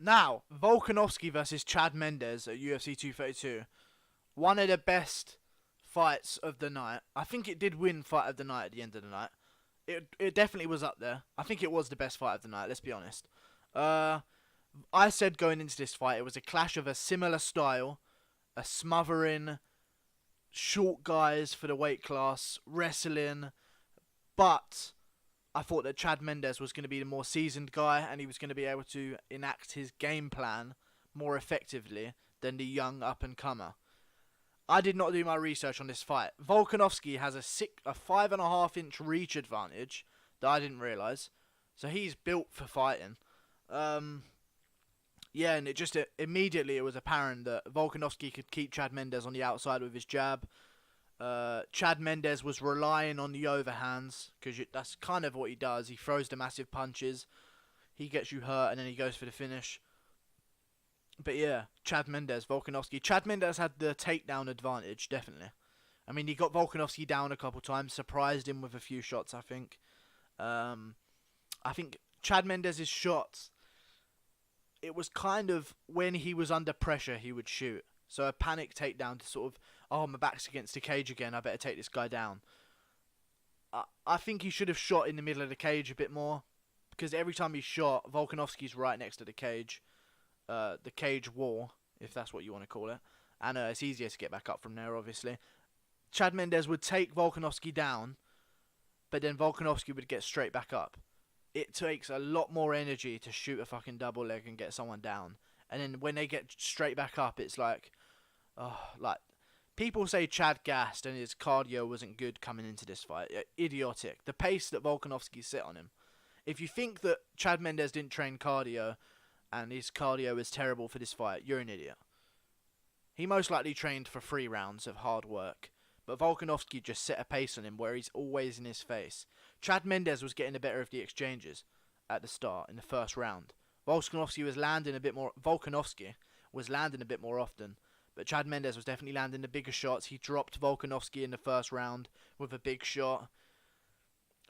Now, Volkanovski versus Chad Mendes at UFC 232. One of the best fights of the night. I think it did win fight of the night at the end of the night. It definitely was up there. I think it was the best fight of the night, let's be honest. I said going into this fight, it was a clash of a similar style, a smothering, short guys for the weight class, wrestling, but I thought that Chad Mendes was going to be the more seasoned guy and he was going to be able to enact his game plan more effectively than the young up-and-comer. I did not do my research on this fight. Volkanovski has a 5.5-inch reach advantage that I didn't realise. So he's built for fighting. Yeah, and immediately it was apparent that Volkanovski could keep Chad Mendes on the outside with his jab. Chad Mendes was relying on the overhands, because that's kind of what he does. He throws the massive punches, he gets you hurt, and then he goes for the finish. But yeah, Chad Mendes, Volkanovski. Chad Mendes had the takedown advantage, definitely. I mean, he got Volkanovski down a couple times, surprised him with a few shots, I think. I think Chad Mendes' shots, it was kind of when he was under pressure, he would shoot. So a panic takedown to sort of, oh, my back's against the cage again, I better take this guy down. I think he should have shot in the middle of the cage a bit more, because every time he shot, Volkanovski's right next to the cage wall, if that's what you want to call it, and it's easier to get back up from there, obviously. Chad Mendes would take Volkanovski down, but then Volkanovski would get straight back up. It takes a lot more energy to shoot a fucking double leg and get someone down. And then when they get straight back up, it's like people say Chad gassed and his cardio wasn't good coming into this fight. Idiotic. The pace that Volkanovski set on him. If you think that Chad Mendes didn't train cardio and his cardio is terrible for this fight, you're an idiot. He most likely trained for 3 rounds of hard work, but Volkanovski just set a pace on him where he's always in his face. Chad Mendes was getting the better of the exchanges at the start in the first round. Volkanovski was landing a bit more often, but Chad Mendes was definitely landing the bigger shots. He dropped Volkanovski in the first round with a big shot,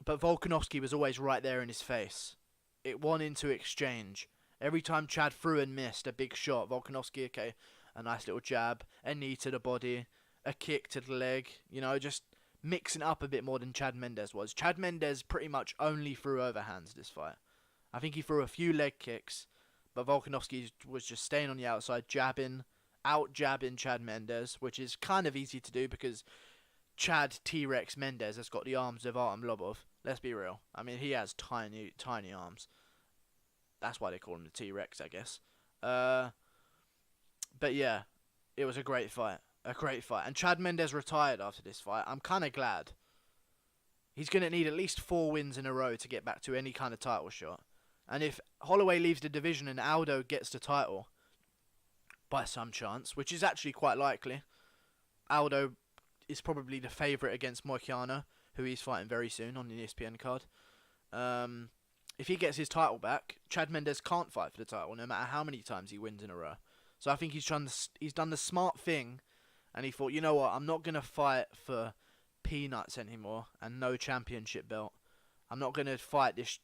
but Volkanovski was always right there in his face. It won into exchange. Every time Chad threw and missed a big shot, Volkanovski, okay, a nice little jab, a knee to the body, a kick to the leg, just mixing up a bit more than Chad Mendes was. Chad Mendes pretty much only threw overhands this fight. I think he threw a few leg kicks, but Volkanovski was just staying on the outside, out-jabbing Chad Mendes, which is kind of easy to do because Chad T-Rex Mendes has got the arms of Artem Lobov. Let's be real. I mean, he has tiny, tiny arms. That's why they call him the T-Rex, I guess. But yeah, it was a great fight. And Chad Mendes retired after this fight. I'm kind of glad. He's going to need at least 4 wins in a row to get back to any kind of title shot. And if Holloway leaves the division and Aldo gets the title, by some chance, which is actually quite likely, Aldo is probably the favourite against Moicano, who he's fighting very soon on the ESPN card. If he gets his title back, Chad Mendes can't fight for the title, no matter how many times he wins in a row. So I think he's done the smart thing, and he thought, you know what, I'm not going to fight for peanuts anymore and no championship belt. I'm not going to fight this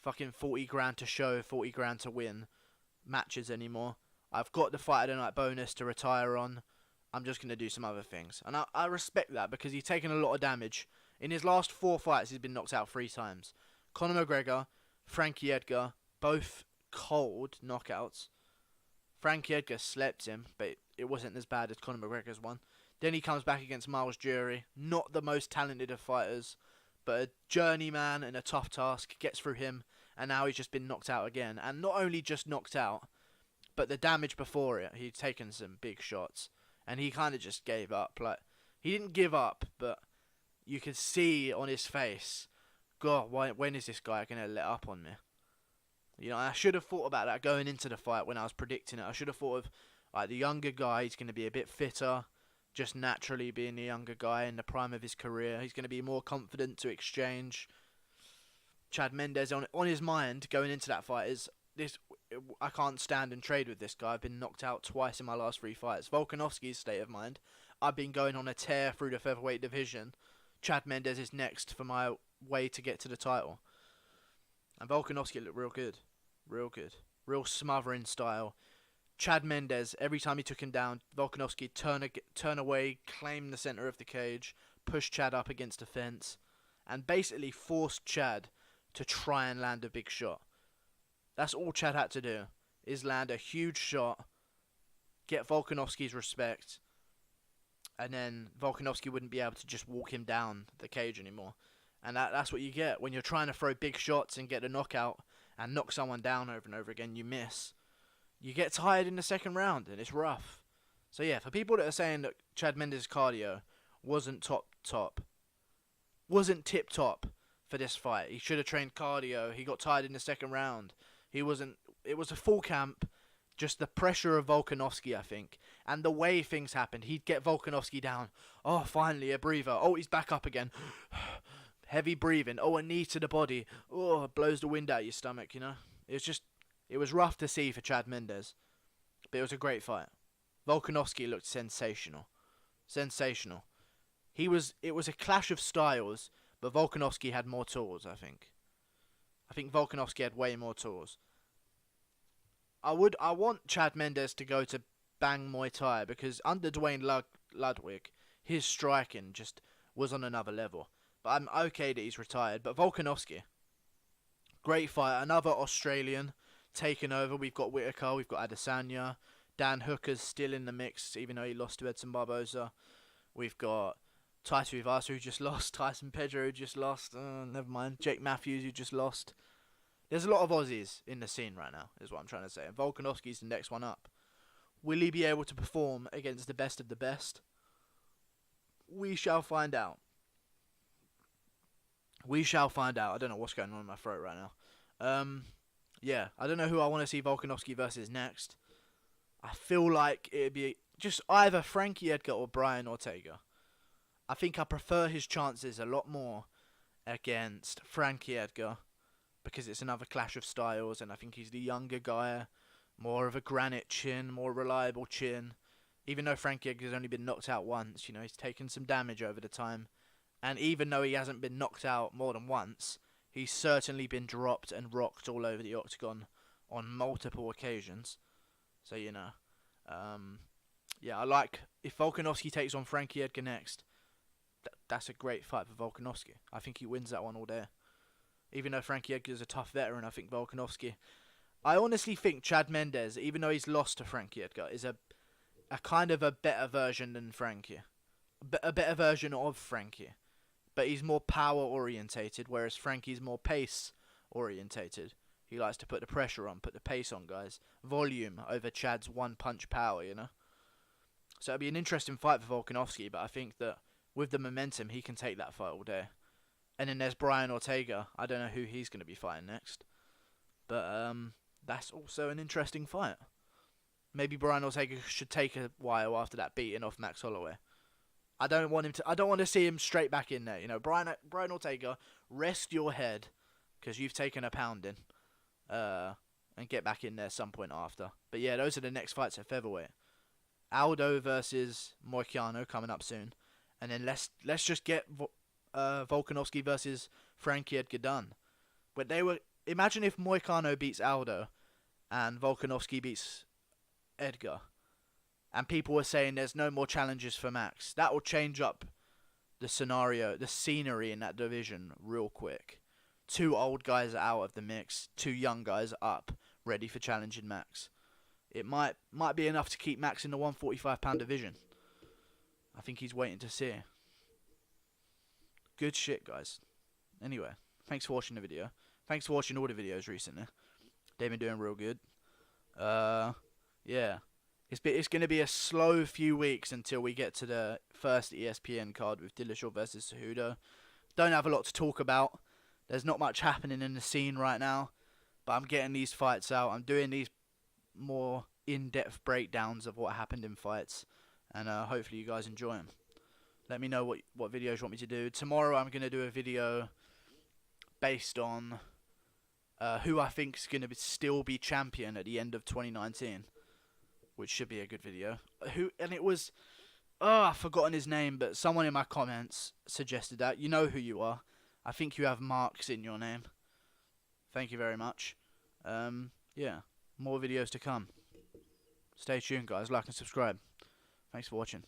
fucking 40 grand to show, 40 grand to win matches anymore. I've got the fight of the night bonus to retire on. I'm just going to do some other things. And I respect that because he's taken a lot of damage. In his last 4 fights, he's been knocked out 3 times. Conor McGregor, Frankie Edgar, both cold knockouts. Frankie Edgar slept him, but it wasn't as bad as Conor McGregor's one. Then he comes back against Miles Jury, not the most talented of fighters, but a journeyman and a tough task, gets through him, and now he's just been knocked out again. And not only just knocked out, but the damage before it, he'd taken some big shots, and he kind of just gave up. Like, he didn't give up, but you could see on his face, God, when is this guy going to let up on me? I should have thought about that going into the fight when I was predicting it. I should have thought of, like, the younger guy, he's going to be a bit fitter, just naturally being the younger guy in the prime of his career. He's going to be more confident to exchange. Chad Mendes, on his mind going into that fight is, I can't stand and trade with this guy. I've been knocked out twice in my last 3 fights. Volkanovski's state of mind, I've been going on a tear through the featherweight division. Chad Mendes is next for my way to get to the title. And Volkanovski looked real good. Real good. real smothering style. Chad Mendes, every time he took him down, Volkanovski turn away, claim the center of the cage, push Chad up against the fence, and basically forced Chad to try and land a big shot. That's all Chad had to do, is land a huge shot, get Volkanovski's respect, and then Volkanovski wouldn't be able to just walk him down the cage anymore. And that's what you get when you're trying to throw big shots and get a knockout and knock someone down over and over again. You miss. You get tired in the second round, and it's rough. So yeah, for people that are saying that Chad Mendes' cardio wasn't wasn't tip-top for this fight. He should have trained cardio. He got tired in the second round. It was a full camp. Just the pressure of Volkanovski, I think. And the way things happened. He'd get Volkanovski down. Oh, finally, a breather. Oh, he's back up again. Heavy breathing. Oh, a knee to the body. Oh, it blows the wind out of your stomach, you know. It was rough to see for Chad Mendes. But it was a great fight. Volkanovski looked sensational. Sensational. It was a clash of styles, but Volkanovski had more tools, I think. I think Volkanovski had way more tools. I want Chad Mendes to go to Bang Muay Thai, because under Dwayne Ludwig, his striking just was on another level. But I'm okay that he's retired. But Volkanovski, great fight. Another Australian taken over. We've got Whitaker, we've got Adesanya. Dan Hooker's still in the mix, even though he lost to Edson Barboza. We've got Taito Ivasa, who just lost. Tyson Pedro, who just lost. Never mind. Jake Matthews, who just lost. There's a lot of Aussies in the scene right now, is what I'm trying to say. And Volkanovski's the next one up. Will he be able to perform against the best of the best? We shall find out. We shall find out. I don't know what's going on in my throat right now. Yeah, I don't know who I want to see Volkanovski versus next. I feel like it'd be just either Frankie Edgar or Brian Ortega. I think I prefer his chances a lot more against Frankie Edgar, because it's another clash of styles, and I think he's the younger guy, more of a granite chin, more reliable chin. Even though Frankie Edgar's only been knocked out once, you know, he's taken some damage over the time. And even though he hasn't been knocked out more than once, he's certainly been dropped and rocked all over the octagon on multiple occasions. So, you know, yeah, I like, if Volkanovski takes on Frankie Edgar next, that's a great fight for Volkanovski. I think he wins that one all day. Even though Frankie Edgar's a tough veteran, I think Volkanovski... I honestly think Chad Mendes, even though he's lost to Frankie Edgar, is a kind of a better version than Frankie. A better version of Frankie. But he's more power-orientated, whereas Frankie's more pace-orientated. He likes to put the pressure on, put the pace on, guys. Volume over Chad's one-punch power, you know? So it'll be an interesting fight for Volkanovski, but I think that with the momentum, he can take that fight all day. And then there's Brian Ortega. I don't know who he's going to be fighting next. But that's also an interesting fight. Maybe Brian Ortega should take a while after that beating off Max Holloway. I don't want to see him straight back in there. You know, Brian Ortega, rest your head, because you've taken a pounding. And get back in there some point after. But yeah, those are the next fights at featherweight. Aldo versus Moicano coming up soon. And then let's just get Volkanovski versus Frankie Edgar done. But imagine if Moicano beats Aldo and Volkanovski beats Edgar, and people were saying there's no more challenges for Max. That will change up the scenario, the scenery in that division real quick. 2 old guys are out of the mix, 2 young guys up, ready for challenging Max. It might be enough to keep Max in the 145-pound division. I think he's waiting to see. Good shit, guys. Anyway, thanks for watching the video. Thanks for watching all the videos recently. They've been doing real good. Yeah. It's going to be a slow few weeks until we get to the first ESPN card with Dillashaw versus Cejudo. Don't have a lot to talk about. There's not much happening in the scene right now. But I'm getting these fights out. I'm doing these more in-depth breakdowns of what happened in fights. And hopefully you guys enjoy them. Let me know what videos you want me to do. Tomorrow I'm going to do a video based on who I think is going to still be champion at the end of 2019. Which should be a good video. It was... I've forgotten his name, but someone in my comments suggested that. You know who you are. I think you have marks in your name. Thank you very much. Yeah. More videos to come. Stay tuned, guys. Like and subscribe. Thanks for watching.